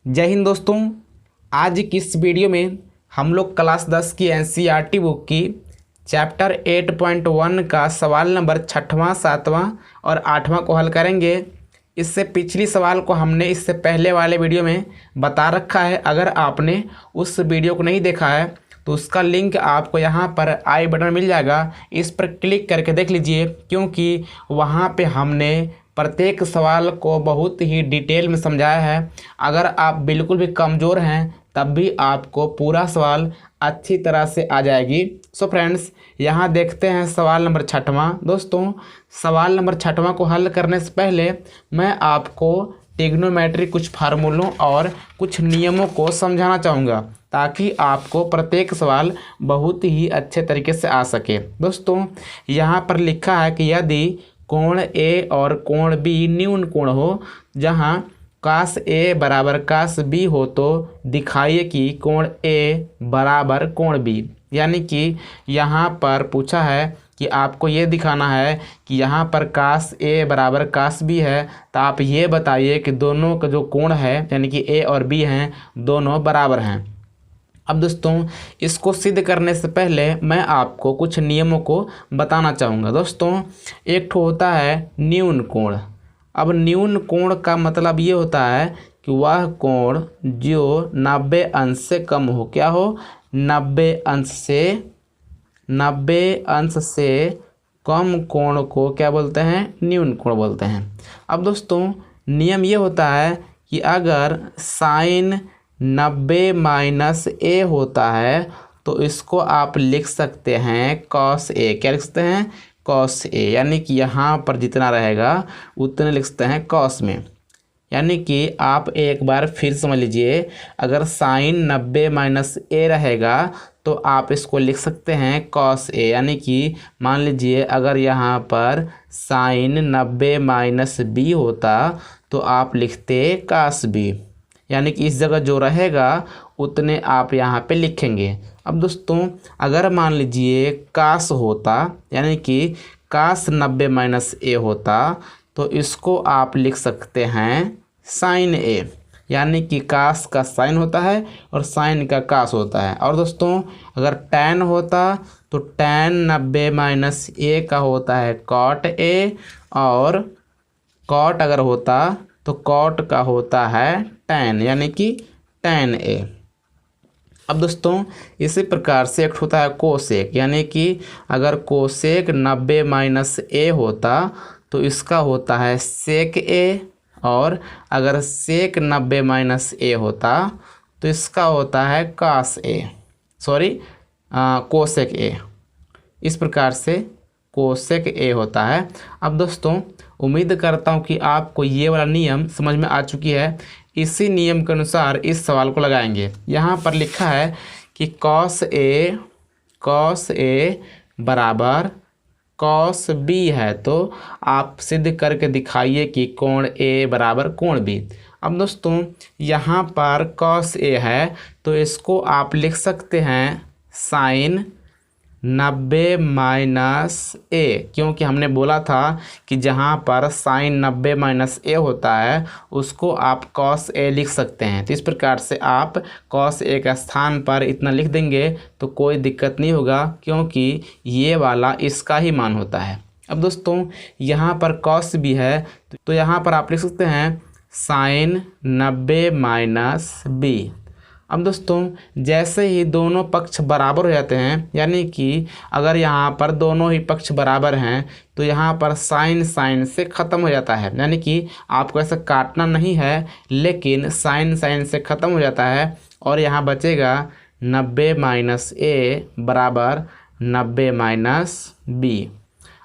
जय हिंद दोस्तों। आज की इस वीडियो में हम लोग क्लास 10 की एनसीईआरटी बुक की चैप्टर 8.1 का सवाल नंबर 6वां 7वां और 8वां को हल करेंगे। इससे पिछली सवाल को हमने इससे पहले वाले वीडियो में बता रखा है। अगर आपने उस वीडियो को नहीं देखा है तो उसका लिंक आपको यहाँ पर आई बटन मिल जाएगा, इस पर क्लिक करके देख लीजिए, क्योंकि वहाँ पे हमने प्रत्येक सवाल को बहुत ही डिटेल में समझाया है। अगर आप बिल्कुल भी कमज़ोर हैं तब भी आपको पूरा सवाल अच्छी तरह से आ जाएगी। सो फ्रेंड्स, यहाँ देखते हैं सवाल नंबर 6वां। दोस्तों, सवाल नंबर 6वां को हल करने से पहले मैं आपको ट्रिग्नोमेट्री कुछ फार्मूलों और कुछ नियमों को समझाना चाहूँगा, ताकि आपको प्रत्येक सवाल बहुत ही अच्छे तरीके से आ सके। दोस्तों, यहाँ पर लिखा है कि यदि कोण ए और कोण बी न्यून कोण हो, जहाँ कास ए बराबर कास बी हो, तो दिखाइए कि कोण ए बराबर कोण बी। यानी कि यहाँ पर पूछा है कि आपको ये दिखाना है कि यहाँ पर कास ए बराबर कास बी है, तो आप ये बताइए कि दोनों का जो कोण है यानी कि ए और बी हैं दोनों बराबर हैं। अब दोस्तों, इसको सिद्ध करने से पहले मैं आपको कुछ नियमों को बताना चाहूँगा। दोस्तों, एक ठो होता है न्यून कोण। अब न्यून कोण का मतलब ये होता है कि वह कोण जो 90 अंश से कम हो। क्या हो? 90 अंश से कम कोण को क्या बोलते हैं? न्यून कोण बोलते हैं। अब दोस्तों, नियम ये होता है कि अगर साइन 90 माइनस ए होता है तो इसको आप लिख सकते हैं कॉस ए। क्या लिख सकते हैं? Cos A. यानी कि यहाँ पर जितना रहेगा उतने लिख सकते हैं कॉस में। यानी कि आप एक बार फिर समझ लीजिए, अगर साइन 90 माइनस ए रहेगा तो आप इसको लिख सकते हैं कॉस ए। यानी कि मान लीजिए अगर यहाँ पर साइन 90 माइनस बी होता तो आप लिखते कास बी। यानी कि इस जगह जो रहेगा उतने आप यहाँ पे लिखेंगे। अब दोस्तों, अगर मान लीजिए कास होता, यानी कि कास 90 माइनस ए होता, तो इसको आप लिख सकते हैं साइन ए। यानी कि कास का साइन होता है और साइन का कास होता है। और दोस्तों, अगर टैन होता तो टैन 90 माइनस ए का होता है कॉट ए, और कॉट अगर होता तो कॉट का होता है टैन, यानी कि टैन ए। अब दोस्तों, इसी प्रकार से एक होता है कोसेक। यानी कि अगर कोसेक 90 माइनस ए होता तो इसका होता है सेक ए, और अगर सेक 90 माइनस ए होता तो इसका होता है कास ए, कोसेक ए। इस प्रकार से कोसेक ए होता है। अब दोस्तों, उम्मीद करता हूँ कि आपको ये वाला नियम समझ में आ चुकी है। इसी नियम के अनुसार इस सवाल को लगाएंगे। यहाँ पर लिखा है कि कॉस ए बराबर कॉस बी है, तो आप सिद्ध करके दिखाइए कि कोण ए बराबर कोण बी। अब दोस्तों, यहाँ पर कॉस ए है तो इसको आप लिख सकते हैं साइन 90 माइनस ए, क्योंकि हमने बोला था कि जहाँ पर साइन 90 माइनस ए होता है उसको आप कॉस ए लिख सकते हैं। तो इस प्रकार से आप कॉस ए का स्थान पर इतना लिख देंगे तो कोई दिक्कत नहीं होगा, क्योंकि ये वाला इसका ही मान होता है। अब दोस्तों, यहाँ पर कॉस भी है तो यहाँ पर आप लिख सकते हैं साइन 90 माइनस बी। अब दोस्तों, जैसे ही दोनों पक्ष बराबर हो जाते हैं, यानी कि अगर यहाँ पर दोनों ही पक्ष बराबर हैं तो यहाँ पर साइन से ख़त्म हो जाता है। यानी कि आपको ऐसा काटना नहीं है, लेकिन साइन से ख़त्म हो जाता है और यहाँ बचेगा 90 माइनस ए बराबर 90 माइनस बी।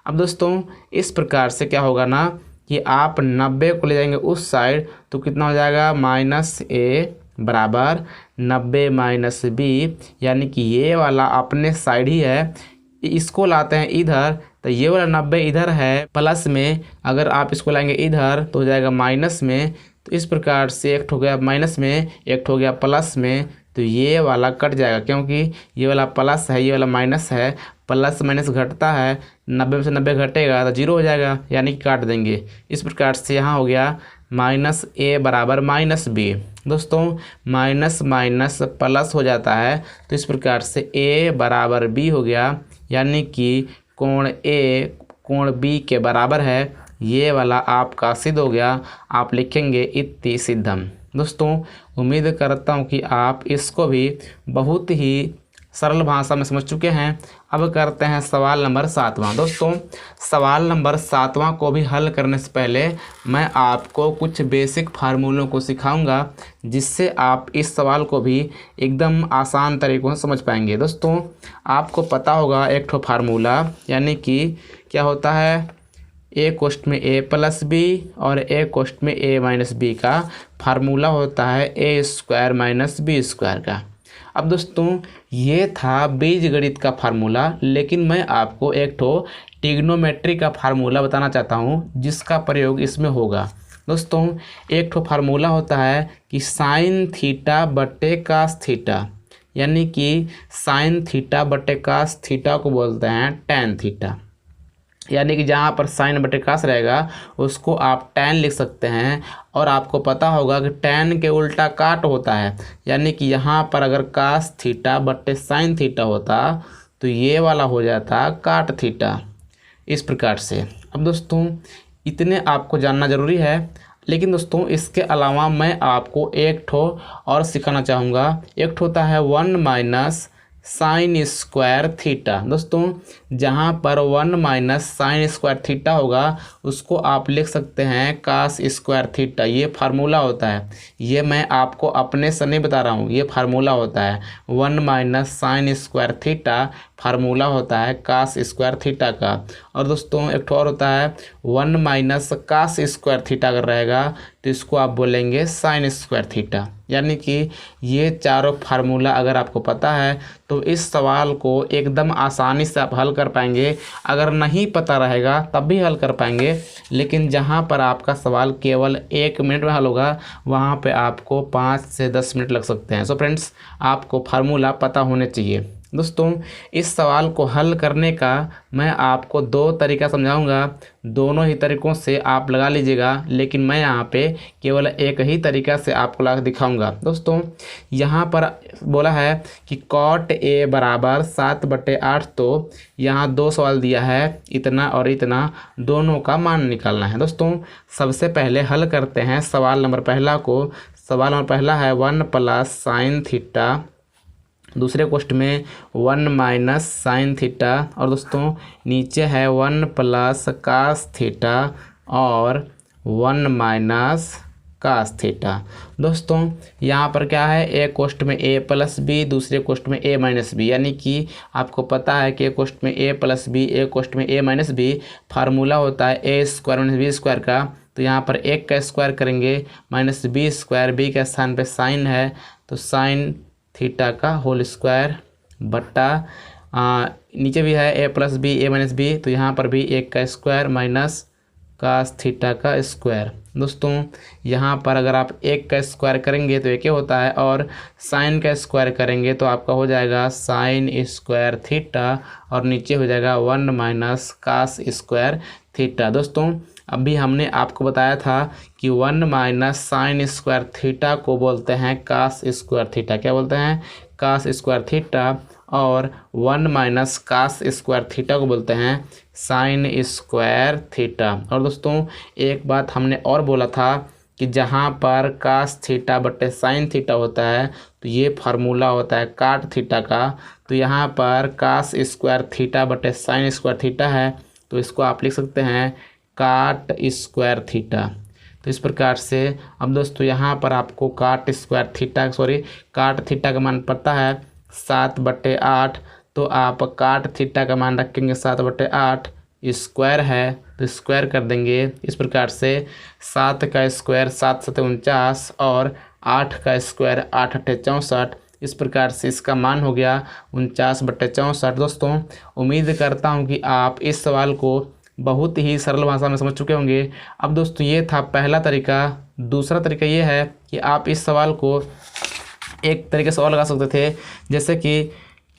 अब दोस्तों, इस प्रकार से क्या होगा ना कि आप 90 को ले जाएंगे उस साइड तो कितना हो जाएगा? माइनस ए बराबर 90 माइनस बी। यानी कि ये वाला अपने साइड ही है, इसको लाते हैं इधर तो ये वाला 90 इधर है प्लस में, अगर आप इसको लाएंगे इधर तो हो जाएगा माइनस में। तो इस प्रकार से एक हो गया माइनस में, एक हो गया प्लस में, तो ये वाला कट जाएगा, क्योंकि ये वाला प्लस है ये वाला माइनस है, प्लस माइनस घटता है, 90 में से 90 घटेगा तो 0 हो जाएगा, यानी कि काट देंगे। इस प्रकार से यहाँ हो गया माइनस ए बराबर माइनस बी। दोस्तों माइनस माइनस प्लस हो जाता है, तो इस प्रकार से A बराबर B हो गया, यानी कि कोण A कोण B के बराबर है। ये वाला आपका सिद्ध हो गया। आप लिखेंगे इति सिद्धम। दोस्तों उम्मीद करता हूँ कि आप इसको भी बहुत ही सरल भाषा में समझ चुके हैं। अब करते हैं सवाल नंबर 7वां। दोस्तों सवाल नंबर 7वां को भी हल करने से पहले मैं आपको कुछ बेसिक फार्मूलों को सिखाऊंगा, जिससे आप इस सवाल को भी एकदम आसान तरीक़ों से समझ पाएंगे। दोस्तों आपको पता होगा एक ठो फार्मूला, यानी कि क्या होता है, ए कोष्ठ में ए प्लस बी और ए कोष्ठ में ए माइनस बी का फार्मूला होता है ए स्क्वायर माइनस बी स्क्वायर का। अब दोस्तों ये था बीजगणित का फार्मूला, लेकिन मैं आपको एक ठो ट्रिग्नोमेट्री का फार्मूला बताना चाहता हूँ, जिसका प्रयोग इसमें होगा। दोस्तों एक ठो फार्मूला होता है कि साइन थीटा बटे कास थीटा, यानी कि साइन थीटा बटे कास थीटा को बोलते हैं टैन थीटा, यानी कि जहाँ पर साइन बटे कास रहेगा उसको आप टैन लिख सकते हैं। और आपको पता होगा कि टैन के उल्टा काट होता है, यानी कि यहाँ पर अगर कास थीटा बटे साइन थीटा होता तो ये वाला हो जाता काट थीटा, इस प्रकार से। अब दोस्तों इतने आपको जानना ज़रूरी है, लेकिन दोस्तों इसके अलावा मैं आपको एक ठो और सिखाना चाहूँगा। एक ठो होता है 1 माइनस साइन स्क्वायर थीटा। दोस्तों जहाँ पर 1 माइनस साइन स्क्वायर थीटा होगा उसको आप लिख सकते हैं कास स्क्वायर थीटा। ये फार्मूला होता है, ये मैं आपको अपने से नहीं बता रहा हूँ, ये फार्मूला होता है। 1 minus sine square theta formula होता है कास स्क्वायर थीटा का। और दोस्तों एक और होता है 1 माइनस कास स्क्वायर थीटा अगर रहेगा तो इसको आप बोलेंगे साइन स्क्वायर थीटा। यानी कि ये चारों फार्मूला अगर आपको पता है तो इस सवाल को एकदम आसानी से आप हल कर पाएंगे। अगर नहीं पता रहेगा तब भी हल कर पाएंगे, लेकिन जहाँ पर आपका सवाल केवल 1 मिनट में हल होगा वहाँ पे आपको 5 से 10 मिनट लग सकते हैं। सो फ्रेंड्स आपको फार्मूला पता होने चाहिए। दोस्तों इस सवाल को हल करने का मैं आपको 2 तरीका समझाऊंगा, दोनों ही तरीक़ों से आप लगा लीजिएगा, लेकिन मैं यहाँ पे केवल एक ही तरीका से आपको लगा दिखाऊंगा। दोस्तों यहाँ पर बोला है कि कॉट ए बराबर 7/8, तो यहाँ 2 सवाल दिया है, इतना और इतना, दोनों का मान निकालना है। दोस्तों सबसे पहले हल करते हैं सवाल नंबर पहला को। सवाल नंबर पहला है 1 प्लस साइन थीटा, दूसरे क्वेश्चन में 1 माइनस साइन थीटा, और दोस्तों नीचे है 1 प्लस कास थीटा और 1 माइनस कास थीटा। दोस्तों यहाँ पर क्या है, एक क्वेश्चन में a प्लस बी, दूसरे क्वेश्चन में a माइनस बी, यानी कि आपको पता है कि एक क्वेश्चन में a प्लस बी, एक क्वेश्चन में a माइनस बी। फार्मूला होता है a square minus B square का, तो यहाँ पर 1 का स्क्वायर करेंगे माइनस बी स्क्वायर, बी के स्थान पे साइन है तो साइन थीटा का होल स्क्वायर बट्टा नीचे भी है a plus B a minus B, तो यहाँ पर भी 1 का स्क्वायर माइनस कास थीटा का स्क्वायर। दोस्तों यहाँ पर अगर आप 1 का स्क्वायर करेंगे तो 1 ही होता है, और साइन का स्क्वायर करेंगे तो आपका हो जाएगा साइन स्क्वायर थीटा, और नीचे हो जाएगा 1 माइनस कास स्क्वायर थीटा। दोस्तों अभी हमने आपको बताया था कि 1 माइनस साइन स्क्वायर थीटा को बोलते हैं कास स्क्वायर थीटा। क्या बोलते हैं? Cos square theta. और 1 माइनस कास स्क्वायर थीटा को बोलते हैं साइन स्क्वायर थीटा। और दोस्तों एक बात हमने और बोला था कि जहाँ पर कास थीटा बटे साइन थीटा होता है तो ये फार्मूला होता है काट थीटा का। तो यहाँ पर कास स्क्वायर थीटा बटे साइन स्क्वायर थीटा है, तो इसको आप लिख सकते हैं काट स्क्वायर थीटा। तो इस प्रकार से अब दोस्तों यहाँ पर आपको काट थीटा का मान पता है 7/8, तो आप काट थीटा का मान रखेंगे 7/8, स्क्वायर है तो स्क्वायर कर देंगे। इस प्रकार से 7 का स्क्वायर 7 7 49 और 8 का स्क्वायर 8 8 64। इस प्रकार से इसका मान हो गया 49/64। दोस्तों उम्मीद करता हूँ कि आप इस सवाल को बहुत ही सरल भाषा में समझ चुके होंगे। अब दोस्तों ये था पहला तरीका। दूसरा तरीका ये है कि आप इस सवाल को एक तरीके से और लगा सकते थे, जैसे कि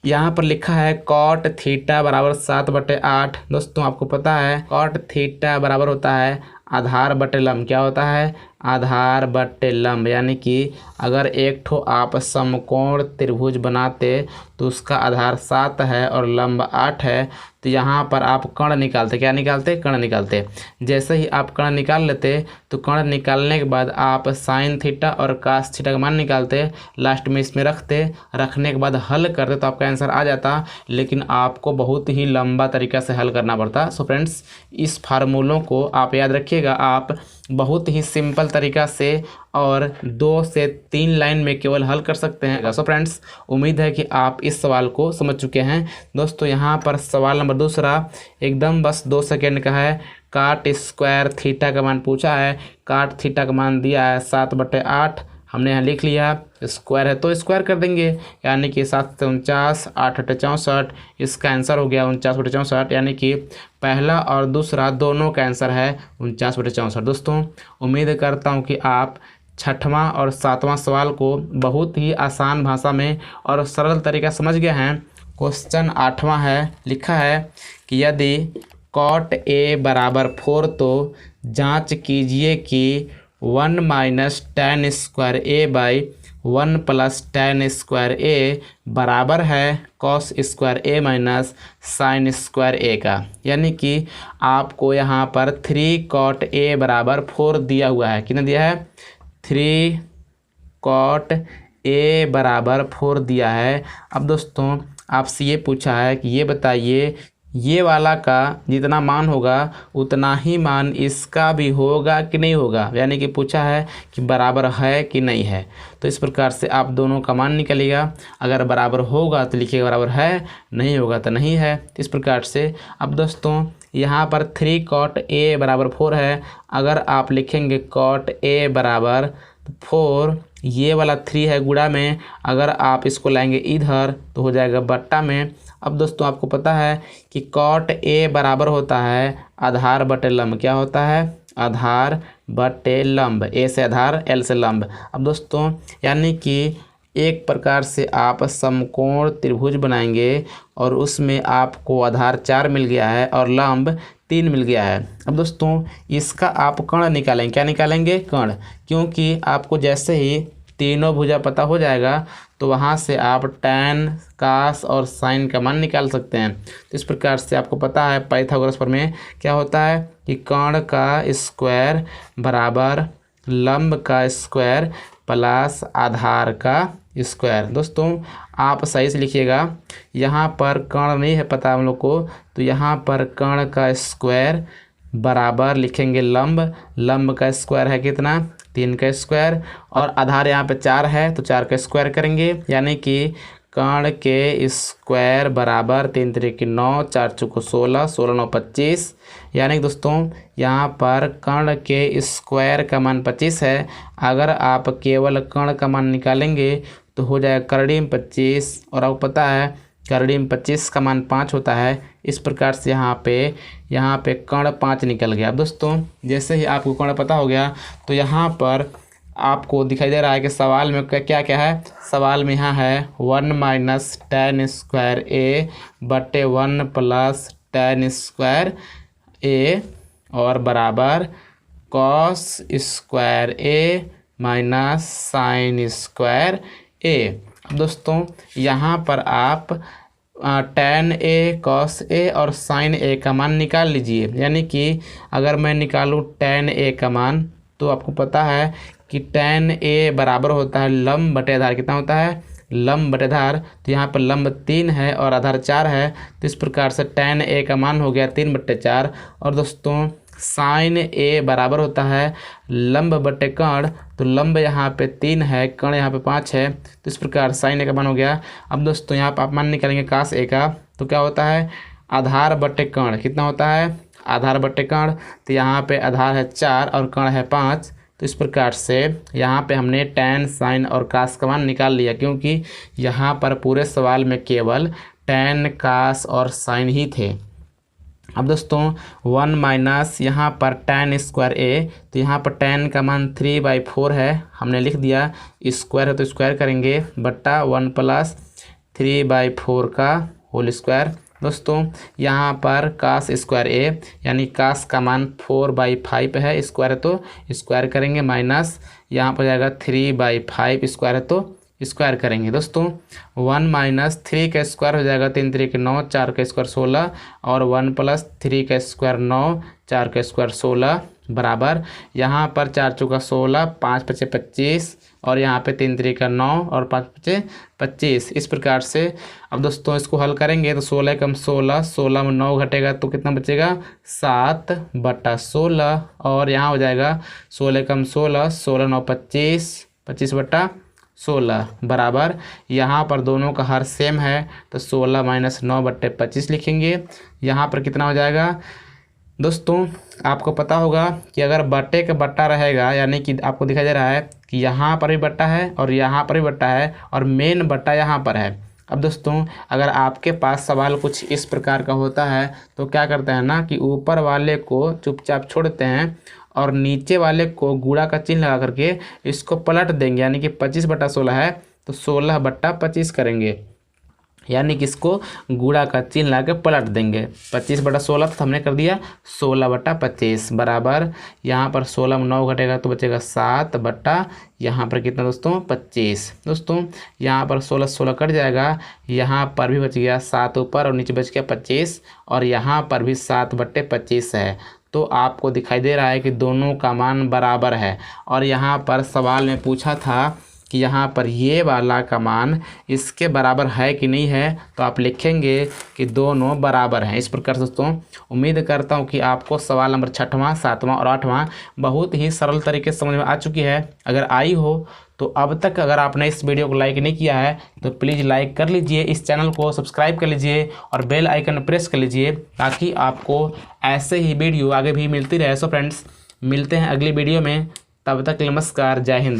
यहाँ पर लिखा है कॉट थीटा बराबर 7/8। दोस्तों आपको पता है कॉट थीटा बराबर होता है आधार बटे लंब। क्या होता है? आधार बट्टे लंब, यानी कि अगर एक ठो आप समकोण त्रिभुज बनाते तो उसका आधार 7 है और लंब 8 है, तो यहाँ पर आप कर्ण निकालते। क्या निकालते? कर्ण निकालते। जैसे ही आप कर्ण निकाल लेते तो कर्ण निकालने के बाद आप साइन थीटा और कास थीटा का मान निकालते, लास्ट में इसमें रखने के बाद हल करते तो आपका आंसर आ जाता, लेकिन आपको बहुत ही लंबा तरीका से हल करना पड़ता। सो फ्रेंड्स, इस फार्मूलों को आप याद रखिएगा, आप बहुत ही सिंपल तरीका से और 2 से 3 लाइन में केवल हल कर सकते हैं। सो फ्रेंड्स, उम्मीद है कि आप इस सवाल को समझ चुके हैं। दोस्तों, यहाँ पर सवाल नंबर दूसरा एकदम बस 2 सेकेंड का है। काट स्क्वायर थीटा का मान पूछा है। काट थीटा का मान दिया है 7/8, हमने यहाँ लिख लिया। स्क्वायर है तो स्क्वायर कर देंगे, यानी कि 7 से 49, 8 8 64, इसका आंसर हो गया 49/64, यानी कि पहला और दूसरा दोनों का आंसर है 49/64। दोस्तों, उम्मीद करता हूँ कि आप छठवां और सातवां सवाल को बहुत ही आसान भाषा में और सरल तरीका समझ गए हैं। क्वेश्चन 8वां है, लिखा है कि यदि cot a बराबर 4 तो जांच कीजिए कि 1 minus tan square A by 1 plus tan square A बराबर है cos square A minus sine square A का। यानी कि आपको यहाँ पर 3 cot a बराबर 4 दिया हुआ है। कितना दिया है? 3 cot a बराबर 4 दिया है। अब दोस्तों, आपसे ये पूछा है कि ये बताइए, ये वाला का जितना मान होगा उतना ही मान इसका भी होगा कि नहीं होगा, यानी कि पूछा है कि बराबर है कि नहीं है। तो इस प्रकार से आप दोनों का मान निकलेगा। अगर बराबर होगा तो लिखिएगा बराबर है, नहीं होगा तो नहीं है। इस प्रकार से अब दोस्तों, यहाँ पर 3 cot a बराबर 4 है। अगर आप लिखेंगे cot a बराबर 4, ये वाला 3 है गुणा में, अगर आप इसको लाएंगे इधर तो हो जाएगा बट्टा में। अब दोस्तों, आपको पता है कि cot a बराबर होता है आधार बटे लंब। क्या होता है? आधार बटे लंब। a से आधार, l से लंब। अब दोस्तों, यानी कि एक प्रकार से आप समकोण त्रिभुज बनाएंगे और उसमें आपको आधार 4 मिल गया है और लंब 3 मिल गया है। अब दोस्तों, इसका आप कर्ण निकालेंगे। क्या निकालेंगे? कर्ण। क्योंकि आपको जैसे ही तीनों भुजा पता हो जाएगा तो वहाँ से आप tan, कास और साइन का मान निकाल सकते हैं। तो इस प्रकार से आपको पता है पाइथागोरस प्रमेय क्या होता है कि कर्ण का स्क्वायर बराबर लंब का स्क्वायर प्लस आधार का स्क्वायर। दोस्तों, आप सही से लिखिएगा, यहाँ पर कर्ण नहीं है पता हम लोग को, तो यहाँ पर कर्ण का स्क्वायर बराबर लिखेंगे लंब। लंब का स्क्वायर है कितना? 3 का स्क्वायर, और आधार यहाँ पे 4 है तो 4 का स्क्वायर करेंगे, यानी कि कर्ण के स्क्वायर बराबर 3 3 9, 4 4 16, 16 9 25। यानी कि दोस्तों, यहाँ पर कर्ण के स्क्वायर का मान 25 है। अगर आप केवल कर्ण का मान निकालेंगे तो हो जाएगा करड़ी में 25, और आपको पता है करड़ी में 25 का मान 5 होता है। इस प्रकार से यहाँ पे कर्ण 5 निकल गया। अब दोस्तों, जैसे ही आपको कर्ण पता हो गया तो यहाँ पर आपको दिखाई दे रहा है कि सवाल में क्या क्या है। सवाल में यहाँ है 1 माइनस tan स्क्वायर ए बटे 1 प्लस tan स्क्वायर ए और बराबर cos square A minus sine square ए। दोस्तों, यहाँ पर आप tan a, cos a और sin a का मान निकाल लीजिए। यानी कि अगर मैं निकालूँ tan a का मान तो आपको पता है कि tan a बराबर होता है लंब बटे आधार। कितना होता है? लंब बटे आधार। तो यहाँ पर लंब 3 है और आधार 4 है, तो इस प्रकार से tan a का मान हो गया 3/4। और दोस्तों, साइन a बराबर होता है लंब बटे कर्ण, तो लंब यहाँ पे 3 है, कर्ण यहाँ पे 5 है, तो इस प्रकार साइन a का मान हो गया। अब दोस्तों, यहाँ पर आप मान निकालेंगे कास a का, तो क्या होता है? आधार बटे कर्ण। कितना होता है? आधार बटे कर्ण। तो यहाँ पे आधार है 4 और कर्ण है 5, तो इस प्रकार से यहाँ पे हमने tan, साइन और कास का मान निकाल लिया, क्योंकि यहाँ पर पूरे सवाल में केवल tan, कास और साइन ही थे। अब दोस्तों, 1 माइनस यहाँ पर tan स्क्वायर ए, तो यहाँ पर tan का मान 3/4 है, हमने लिख दिया। स्क्वायर है तो स्क्वायर करेंगे बट्टा 1 प्लस 3/4 का होल स्क्वायर, दोस्तों यहाँ पर कास स्क्वायर ए यानी कास का मान 4/5 है, स्क्वायर है तो स्क्वायर करेंगे, माइनस यहाँ पर जाएगा 3/5 स्क्वायर है तो स्क्वायर करेंगे। दोस्तों 1 - 3 का स्क्वायर हो जाएगा 3 3 के 9, 4 का स्क्वायर 16 और 1 + 3 का स्क्वायर 9, 4 का स्क्वायर 16 बराबर यहाँ पर 4 चौका 16, 5 × 5 = 25 और यहाँ पे 3 3 का 9 और 5 × 5 = 25। इस प्रकार से अब दोस्तों इसको हल करेंगे तो 16 कम 16, 16 में 9 घटेगा तो कितना बचेगा 7/16 और यहाँ हो जाएगा 16 कम 16, 16 9 25, 25/16 बराबर यहाँ पर दोनों का हर सेम है तो 16 - 9/25 लिखेंगे। यहाँ पर कितना हो जाएगा दोस्तों, आपको पता होगा कि अगर बट्टे का बट्टा रहेगा यानी कि आपको दिखाई दे रहा है कि यहाँ पर भी बट्टा है और यहाँ पर भी बट्टा है और मेन बट्टा यहाँ पर है। अब दोस्तों अगर आपके पास सवाल कुछ इस प्रकार का होता है तो क्या करते हैं ना कि ऊपर वाले को चुपचाप छोड़ते हैं और नीचे वाले को गुणा का चिन्ह लगा करके इसको पलट देंगे, यानी कि 25/16 है तो 16/25 करेंगे, यानी कि इसको गुणा का चिन्ह लगा के पलट देंगे। 25/16 तो हमने कर दिया 16/25 बराबर यहाँ पर 16 में 9 घटेगा तो बचेगा 7 यहाँ पर कितना दोस्तों 25। दोस्तों यहाँ पर 16 16 कट जाएगा, यहाँ पर भी बच गया 7 ऊपर और नीचे बच गया 25 और यहाँ पर भी 7/25 है। तो आपको दिखाई दे रहा है कि दोनों का मान बराबर है और यहाँ पर सवाल में पूछा था कि यहाँ पर ये वाला का मान इसके बराबर है कि नहीं है, तो आप लिखेंगे कि दोनों बराबर हैं। इस प्रकार दोस्तों उम्मीद करता हूँ कि आपको सवाल नंबर 6वां, 7वां और 8वां बहुत ही सरल तरीके से समझ में आ चुकी है। अगर आई हो तो अब तक अगर आपने इस वीडियो को लाइक नहीं किया है तो प्लीज़ लाइक कर लीजिए, इस चैनल को सब्सक्राइब कर लीजिए और बेल आइकन प्रेस कर लीजिए ताकि आपको ऐसे ही वीडियो आगे भी मिलती रहे। सो फ्रेंड्स मिलते हैं अगली वीडियो में, तब तक नमस्कार, जय हिंद।